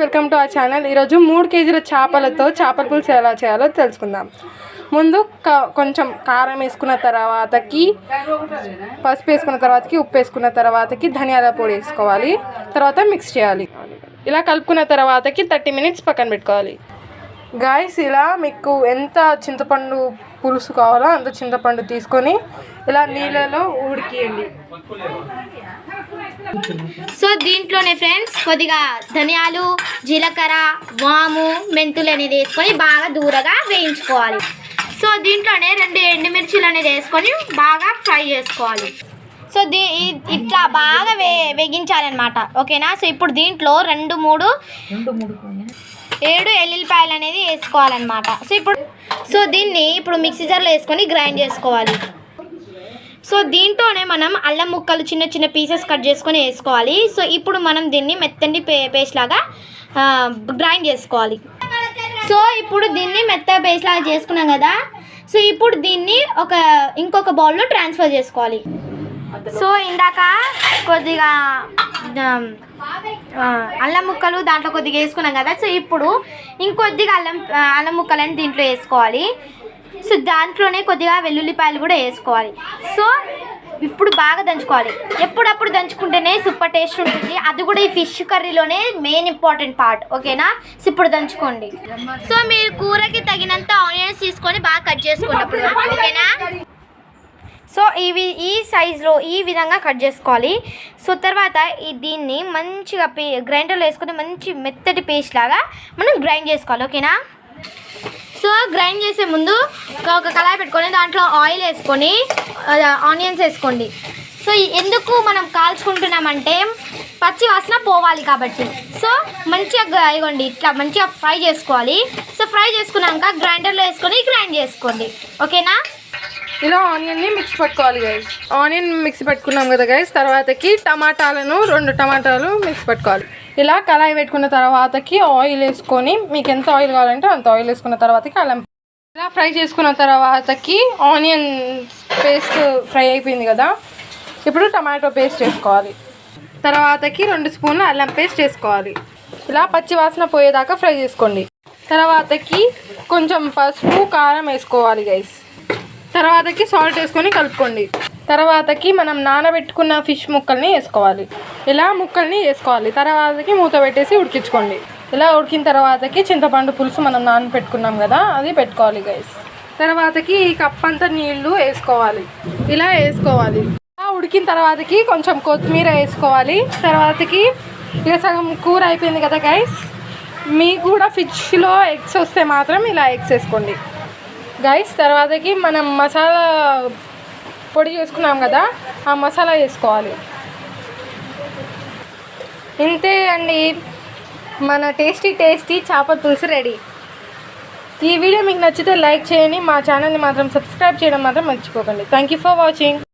Welcome to our channel. ఈరోజు 3 కేజీల చేపలతో చేపల పులుసు ఎలా చేయాలో తెలుసుకుందాం. ముందు కొంచెం కారం వేసుకున్న తర్వాతకి పసుపు వేసుకున్న తర్వాతకి ఉప్పు వేసుకున్న తర్వాతకి ధనియాల పొడి వేసుకోవాలి. తర్వాత మిక్స్ చేయాలి. ఇలా కలుపుకున్న తర్వాతకి 30 మినిట్స్ పక్కన పెట్టుకోవాలి. గాయస్, ఇలా మీకు ఎంత చింతపండు పులుసు కావాలో అంత చింతపండు తీసుకొని ఇలా నీళ్ళలో ఉడికియండి. సో దీంట్లోనే ఫ్రెండ్స్ కొద్దిగా ధనియాలు, జీలకర్ర, వాము, మెంతులు అనేది వేసుకొని బాగా దూరగా వేయించుకోవాలి. సో దీంట్లోనే 2 ఎండుమిర్చిలు అనేది వేసుకొని బాగా ఫ్రై చేసుకోవాలి. సో ఇట్లా బాగా వేగించాలన్నమాట. ఓకేనా? సో ఇప్పుడు దీంట్లో 7 ఎల్లుల్లిపాయలు అనేది వేసుకోవాలన్నమాట. సో దీన్ని ఇప్పుడు మిక్సీ జార్లో వేసుకొని గ్రైండ్ చేసుకోవాలి. సో దీంట్లోనే మనం అల్లం ముక్కలు చిన్న చిన్న పీసెస్ కట్ చేసుకొని వేసుకోవాలి. సో ఇప్పుడు మనం దీన్ని మెత్తని పేస్ట్ లాగా గ్రైండ్ చేసుకోవాలి. సో ఇప్పుడు దీన్ని మెత్తగా పేస్ట్ లాగా చేసుకున్నాం కదా. సో ఇప్పుడు దీన్ని ఇంకొక బౌల్లో ట్రాన్స్ఫర్ చేసుకోవాలి. సో ఇందాక కొద్దిగా అల్లం ముక్కలు దాంట్లో కొద్దిగా వేసుకున్నాం కదా. సో ఇప్పుడు ఇంకొద్దిగా అల్లం ముక్కలని దీంట్లో వేసుకోవాలి. సో దాంట్లోనే కొద్దిగా వెల్లుల్లిపాయలు కూడా వేసుకోవాలి. సో ఇప్పుడు బాగా దంచుకోవాలి. ఎప్పుడప్పుడు దంచుకుంటేనే సూపర్ టేస్ట్ ఉంటుంది. అది కూడా ఈ ఫిష్ కర్రీలోనే మెయిన్ ఇంపార్టెంట్ పార్ట్. ఓకేనా? సో ఇప్పుడు దంచుకోండి. సో మీరు కూరకి తగినంత ఆనియన్స్ తీసుకొని బాగా కట్ చేసుకోండి అప్పుడు. ఓకేనా? సో ఈ సైజులో ఈ విధంగా కట్ చేసుకోవాలి. సో తర్వాత దీన్ని మంచిగా గ్రైండర్లో వేసుకొని మంచి మెత్తటి పేస్ట్ లాగా మనం గ్రైండ్ చేసుకోవాలి. ఓకేనా? సో గ్రైండ్ చేసే ముందు ఒక కళాయి పెట్టుకొని దాంట్లో ఆయిల్ వేసుకొని ఆనియన్స్ వేసుకోండి. సో ఎందుకు మనం కాల్చుకుంటున్నామంటే పచ్చి వాసన పోవాలి కాబట్టి. సో మంచిగా ఇవ్వండి, ఇట్లా మంచిగా ఫ్రై చేసుకోవాలి. సో ఫ్రై చేసుకున్నాక గ్రైండర్లో వేసుకొని గ్రైండ్ చేసుకోండి. ఓకేనా? ఇలా ఆనియన్ని మిక్స్ పట్టుకోవాలి గైస్. ఆనియన్ మిక్స్ పెట్టుకున్నాం కదా గైస్. తర్వాతకి 2 టమాటాలు మిక్స్ పెట్టుకోవాలి. ఇలా కళాయి పెట్టుకున్న తర్వాతకి ఆయిల్ వేసుకొని మీకు ఎంత ఆయిల్ కావాలంటే అంత ఆయిల్ వేసుకున్న తర్వాతకి అల్లం ఇలా ఫ్రై చేసుకున్న తర్వాతకి ఆనియన్ పేస్ట్ ఫ్రై అయిపోయింది కదా. ఇప్పుడు టమాటో పేస్ట్ వేసుకోవాలి. తర్వాతకి 2 స్పూన్ల అల్లం పేస్ట్ వేసుకోవాలి. ఇలా పచ్చి వాసన పోయేదాకా ఫ్రై చేసుకోండి. తర్వాతకి కొంచెం పసుపు, కారం వేసుకోవాలి గైస్. తర్వాతకి సాల్ట్ వేసుకొని కలుపుకోండి. తర్వాతకి మనం నానబెట్టుకున్న ఫిష్ ముక్కల్ని వేసుకోవాలి. ఇలా ముక్కల్ని వేసుకోవాలి. తర్వాతకి మూత పెట్టేసి ఉడికించుకోండి. ఇలా ఉడికిన తర్వాతకి చింతపండు పులుసు మనం నానబెట్టుకున్నాం కదా, అది పెట్టుకోవాలి గైస్. తర్వాతకి ఈ కప్ అంతా నీళ్లు వేసుకోవాలి. ఇలా వేసుకోవాలి. ఇలా ఉడికిన తర్వాతకి కొంచెం కొత్తిమీర వేసుకోవాలి. తర్వాతకి ఇక సగం కూర అయిపోయింది కదా గైస్. మీకు కూడా ఫిష్లో ఎగ్స్ వస్తే మాత్రం ఇలా ఎగ్స్ వేసుకోండి గైస్. తర్వాతకి మనం మసాలా పొడి చేసుకున్నాం కదా, ఆ మసాలా వేసుకోవాలి. ఇంతే అండి, మన టేస్టీ చేపల పులుసు రెడీ. ఈ వీడియో మీకు నచ్చితే లైక్ చేయండి. మా ఛానల్ని మాత్రం సబ్స్క్రైబ్ చేయడం మాత్రం మర్చిపోకండి. Thank you for watching.